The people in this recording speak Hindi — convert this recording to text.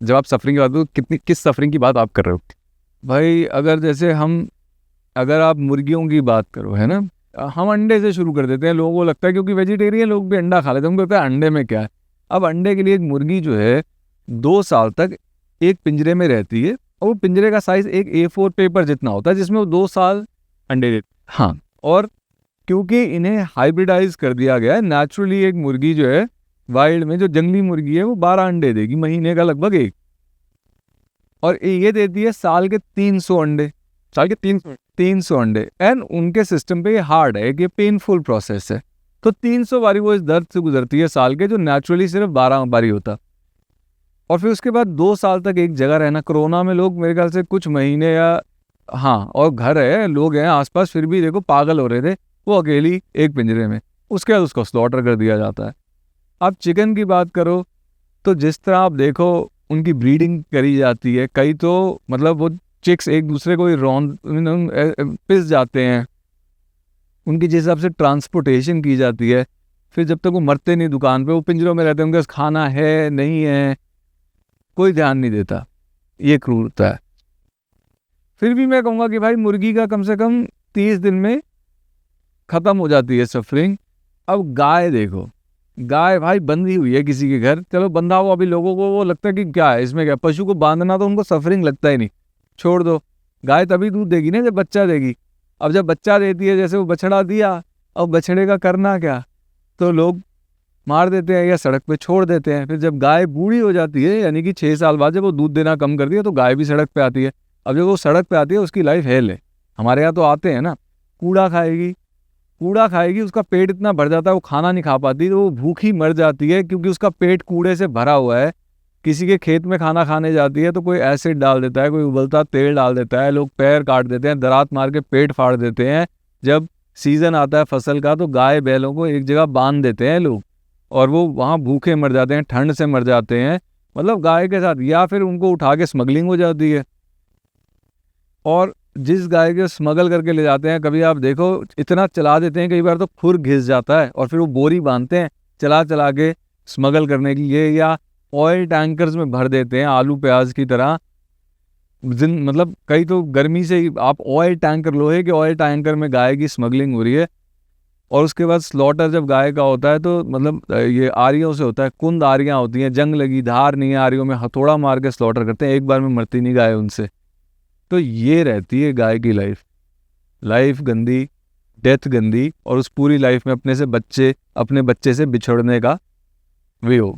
जब आप सफरिंग की बात करो, किस सफरिंग की बात आप कर रहे हो? भाई अगर जैसे अगर आप मुर्गियों की बात करो, है ना, हम अंडे से शुरू कर देते हैं। लोगों को लगता है क्योंकि वेजिटेरियन लोग भी अंडा खा लेते हैं, उनको लगता है अंडे में क्या है। अब अंडे के लिए एक मुर्गी जो है 2 साल तक एक पिंजरे में रहती है, और वो पिंजरे का साइज एक A4 पेपर जितना होता है, जिसमें वो 2 साल अंडे देती है। हाँ, और क्योंकि इन्हें हाइब्रिडाइज कर दिया गया है नेचुरली, एक मुर्गी जो है वाइल्ड में, जो जंगली मुर्गी है, वो 12 अंडे देगी महीने का लगभग एक, और ये देती है साल के 300 अंडे। साल के 300 अंडे, एंड उनके सिस्टम पे ये हार्ड है कि ये पेनफुल प्रोसेस है। तो 300 बारी वो इस दर्द से गुजरती है साल के, जो नेचुरली सिर्फ 12 बारी होता। और फिर उसके बाद 2 साल तक एक जगह रहना। कोरोना में लोग मेरे ख्याल से कुछ महीने या, हाँ, और घर है, लोग हैं आसपास, फिर भी देखो पागल हो रहे थे, वो अकेली एक पिंजरे में। उसके बाद उसको स्लॉटर कर दिया जाता है। आप चिकन की बात करो, तो जिस तरह आप देखो उनकी ब्रीडिंग करी जाती है, कई तो मतलब वो चिक्स एक दूसरे को ही रौंद पिस जाते हैं, उनकी जिस हिसाब से ट्रांसपोर्टेशन की जाती है, फिर जब तक वो मरते नहीं दुकान पे, वो पिंजरों में रहते हैं, उनके पास खाना है नहीं है, कोई ध्यान नहीं देता। ये क्रूरता है। फिर भी मैं कहूँगा कि भाई मुर्गी का कम से कम 30 दिन में ख़त्म हो जाती है सफरिंग। अब गाय देखो, गाय भाई बंधी हुई है किसी के घर, चलो बंधा हुआ, अभी लोगों को वो लगता है कि क्या है इसमें, क्या पशु को बांधना, तो उनको सफरिंग लगता ही नहीं, छोड़ दो। गाय तभी दूध देगी ना जब बच्चा देगी। अब जब बच्चा देती है, जैसे वो बछड़ा दिया, अब बछड़े का करना क्या, तो लोग मार देते हैं या सड़क पे छोड़ देते हैं। फिर जब गाय बूढ़ी हो जाती है, यानी कि 6 साल बाद जब वो दूध देना कम करती है, तो गाय भी सड़क पे आती है। अब जब वो सड़क पे आती है, उसकी लाइफ हेल है। हमारे यहाँ तो आते हैं ना, कूड़ा खाएगी, कूड़ा खाएगी, उसका पेट इतना भर जाता है वो खाना नहीं खा पाती, तो वो भूखी मर जाती है, क्योंकि उसका पेट कूड़े से भरा हुआ है। किसी के खेत में खाना खाने जाती है तो कोई एसिड डाल देता है, कोई उबलता तेल डाल देता है, लोग पैर काट देते हैं, दरात मार के पेट फाड़ देते हैं। जब सीजन आता है फसल का, तो गाय बैलों को एक जगह बांध देते हैं लोग, और वो वहाँ भूखे मर जाते हैं, ठंड से मर जाते हैं, मतलब गाय के साथ। या फिर उनको उठा के स्मगलिंग हो जाती है। और जिस गाय के स्मगल करके ले जाते हैं, कभी आप देखो इतना चला देते हैं, कई बार तो खुर घिस जाता है, और फिर वो बोरी बांधते हैं चला चला के स्मगल करने के लिए, या ऑयल टैंकर्स में भर देते हैं आलू प्याज की तरह। मतलब कई तो गर्मी से ही आप ऑयल टैंकर, लोहे के ऑयल टैंकर में गाय की स्मगलिंग हो रही है। और उसके बाद स्लॉटर जब गाय का होता है, तो मतलब ये आरियों से होता है, कुंद आरियाँ होती हैं, जंग लगी, धार नहीं है आरियों में, हथौड़ा मार के स्लॉटर करते हैं, एक बार में मरती नहीं गाय उनसे। तो ये रहती है गाय की लाइफ। लाइफ गंदी, डेथ गंदी, और उस पूरी लाइफ में अपने बच्चे से बिछड़ने का वियोग।